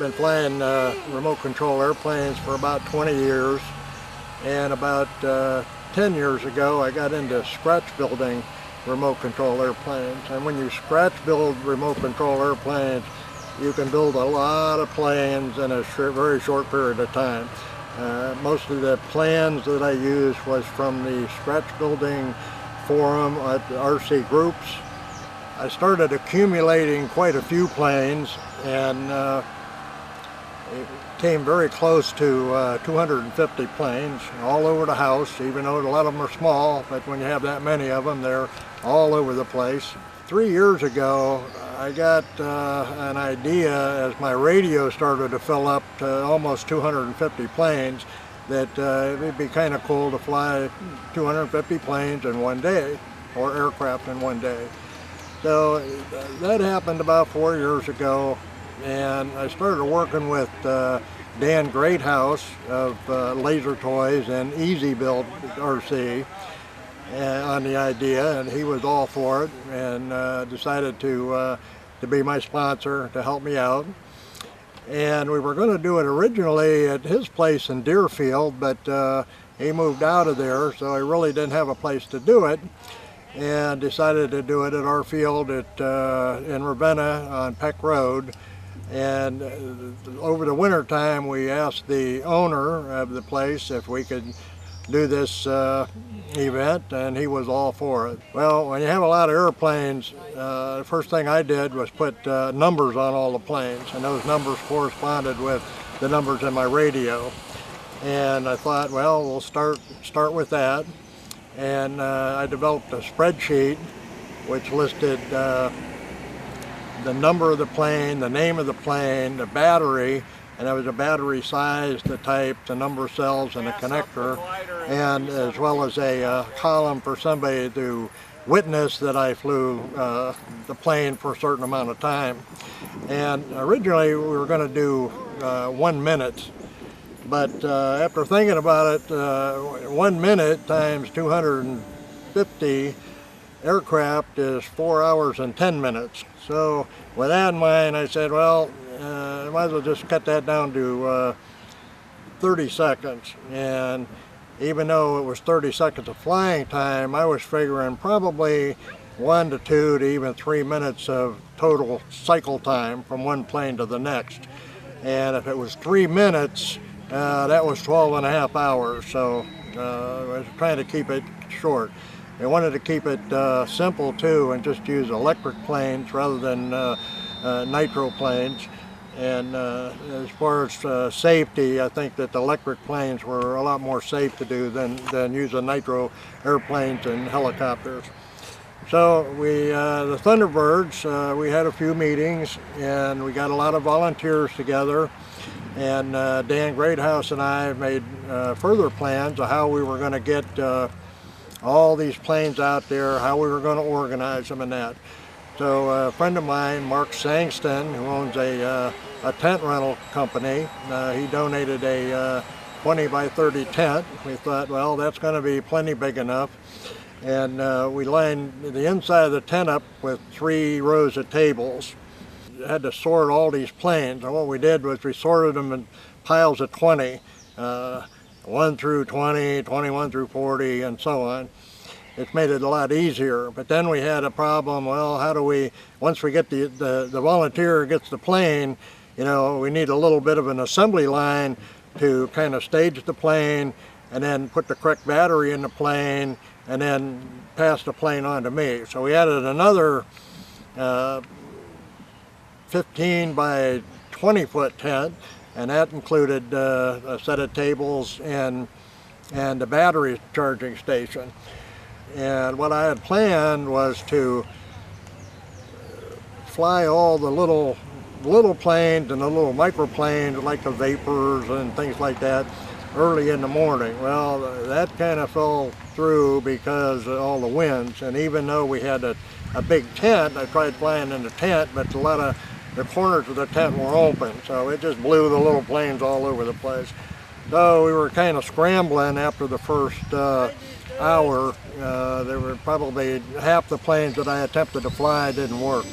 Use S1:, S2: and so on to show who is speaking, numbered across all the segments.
S1: been flying remote control airplanes for about 20 years, and about 10 years ago I got into scratch building remote control airplanes. And when you scratch build remote control airplanes, you can build a lot of planes in a very short period of time. Most of the plans that I used was from the scratch building forum at RC Groups. I started accumulating quite a few planes, and it came very close to 250 planes all over the house, even though a lot of them are small, but when you have that many of them, they're all over the place. 3 years ago, I got an idea as my radio started to fill up to almost 250 planes that it'd be kind of cool to fly 250 planes in one day, or aircraft in one day. So that happened about 4 years ago, and I started working with Dan Greathouse of Laser Toys and Easy Build RC on the idea, and he was all for it, and decided to be my sponsor to help me out. And we were going to do it originally at his place in Deerfield, but he moved out of there, so I really didn't have a place to do it, and decided to do it at our field in Ravenna on Peck Road. And over the winter time, we asked the owner of the place if we could do this event, and he was all for it. Well, when you have a lot of airplanes, the first thing I did was put numbers on all the planes, and those numbers corresponded with the numbers in my radio. And I thought, well, we'll start with that. And I developed a spreadsheet which listed the number of the plane, the name of the plane, the battery, and it was a battery size, the type, the number of cells, and a connector, and as well as a column for somebody to witness that I flew the plane for a certain amount of time. And originally we were going to do 1 minute, but after thinking about it, 1 minute times 250 aircraft is 4 hours and 10 minutes. So with that in mind, I said, well, I might as well just cut that down to 30 seconds. And even though it was 30 seconds of flying time, I was figuring probably 1 to 2 to even 3 minutes of total cycle time from one plane to the next. And if it was 3 minutes, that was 12 and a half hours. So I was trying to keep it short. I wanted to keep it simple too, and just use electric planes rather than nitro planes. And as far as safety, I think that the electric planes were a lot more safe to do than using nitro airplanes and helicopters. So the Thunderbirds, we had a few meetings, and we got a lot of volunteers together. And Dan Greathouse and I made further plans of how we were going to get all these planes out there, how we were going to organize them and that. So a friend of mine, Mark Sangston, who owns a tent rental company, he donated a 20 by 30 tent. We thought, well, that's going to be plenty big enough. And we lined the inside of the tent up with 3 rows of tables. Had to sort all these planes, and what we did was we sorted them in piles of 20. 1 through 20, 21 through 40, and so on. It's made it a lot easier. But then we had a problem, well, how do we, once we get the volunteer gets the plane, you know, we need a little bit of an assembly line to kind of stage the plane, and then put the correct battery in the plane, and then pass the plane on to me. So we added another 15 by 20 foot tent, and that included a set of tables and a battery charging station. And what I had planned was to fly all the little planes and the little microplanes like the Vapors and things like that early in the morning. Well, that kind of fell through because of all the winds, and even though we had a big tent, I tried flying in the tent, but a lot of the corners of the tent were open, so it just blew the little planes all over the place. So we were kind of scrambling after the first hour. There were probably half the planes that I attempted to fly didn't work.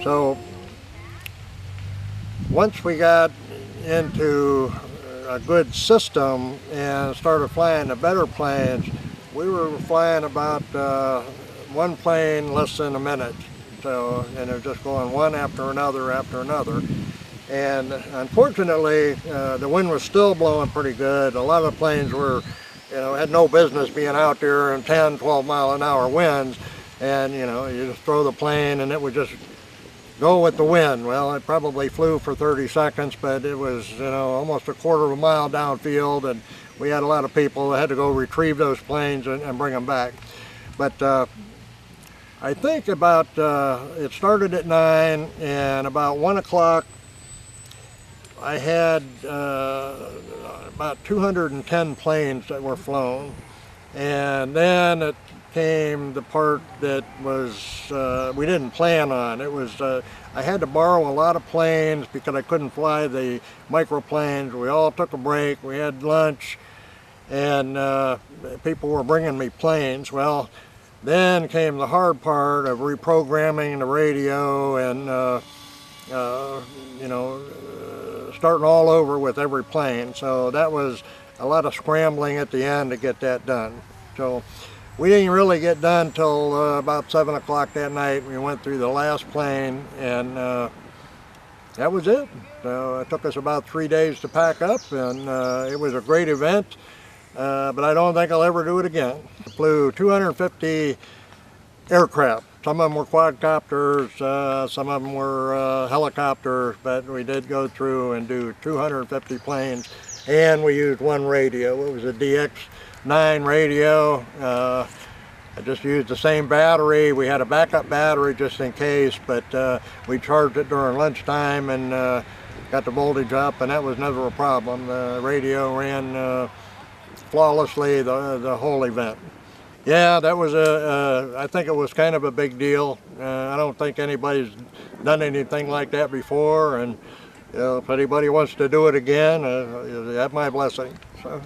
S1: So once we got into a good system and started flying the better planes, we were flying about one plane less than a minute. So, and it was just going one after another after another. And unfortunately, the wind was still blowing pretty good. A lot of the planes were, had no business being out there in 10, 12 mile an hour winds. And, you just throw the plane and it would just go with the wind. Well, it probably flew for 30 seconds, but it was, almost a quarter of a mile downfield, and we had a lot of people that had to go retrieve those planes and bring them back. But I think about, it started at 9, and about 1 o'clock, I had about 210 planes that were flown. And then it came the part that was we didn't plan on. It was I had to borrow a lot of planes because I couldn't fly the microplanes. We all took a break, we had lunch, and people were bringing me planes. Well, then came the hard part of reprogramming the radio and starting all over with every plane. So that was a lot of scrambling at the end to get that done. So we didn't really get done till about 7 o'clock that night. We went through the last plane, and that was it. So it took us about 3 days to pack up, and it was a great event, but I don't think I'll ever do it again. I flew 250 aircraft. Some of them were quadcopters, some of them were helicopters, but we did go through and do 250 planes, and we used one radio. It was a DX9 radio. I just used the same battery. We had a backup battery just in case, but we charged it during lunchtime and got the voltage up, and that was never a problem. The radio ran flawlessly the whole event. Yeah, that was I think it was kind of a big deal. I don't think anybody's done anything like that before, and if anybody wants to do it again, you have my blessing. So.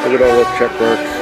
S1: Look at all those check marks.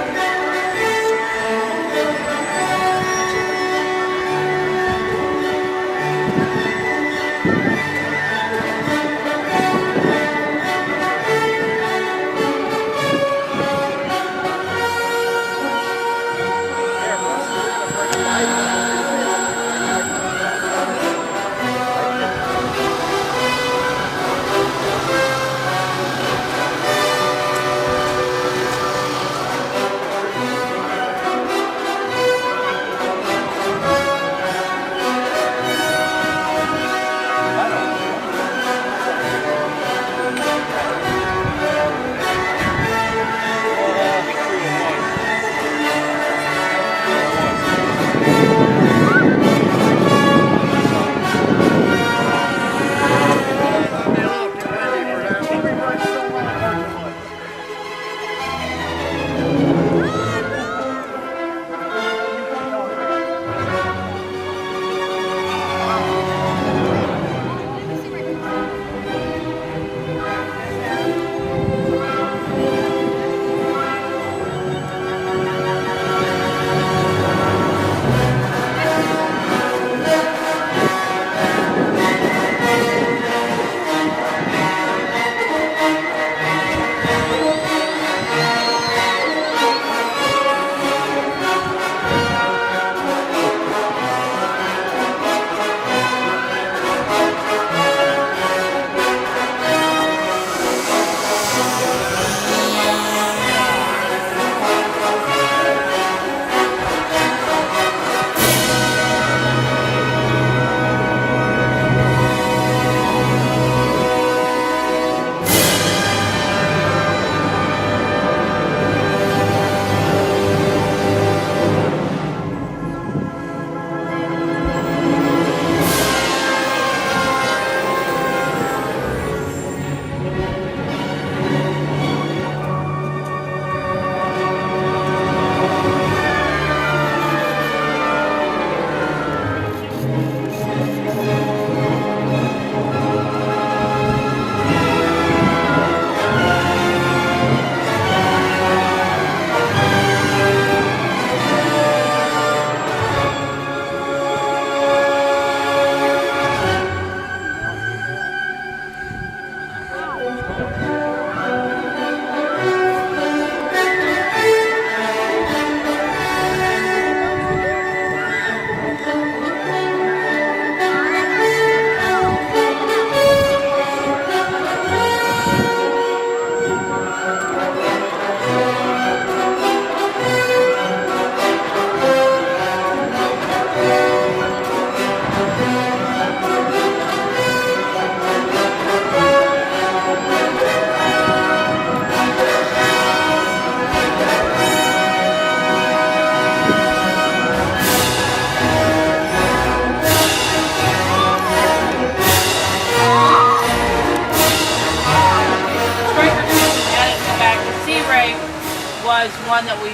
S2: one that we...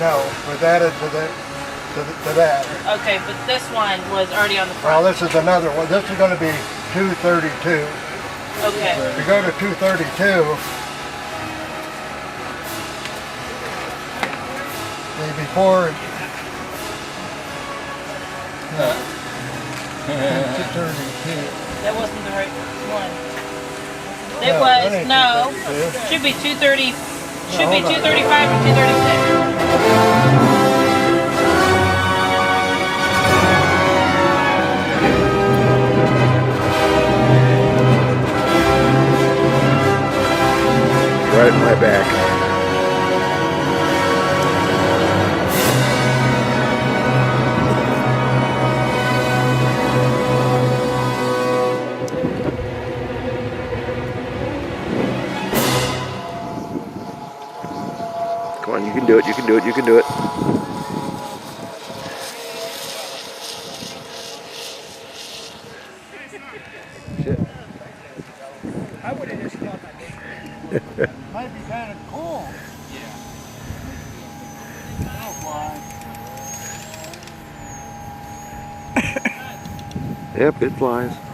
S1: No, was added to that.
S2: Okay, but this one was already on the
S1: Well,
S2: front.
S1: this is another one. This is going to be 232.
S2: Okay.
S1: If you go to 232, the before. No. 232.
S2: That wasn't the right one. It
S1: No,
S2: was,
S1: that ain't
S2: no,
S1: 232.
S2: should be 230, should be
S1: hold on.
S2: 235 or 236.
S3: Right in my back. Come on, you can do it, you can do it, you can do it. Shit.
S1: I would have just thought that. Might be kind of cool. Yeah.
S3: Yep, it flies.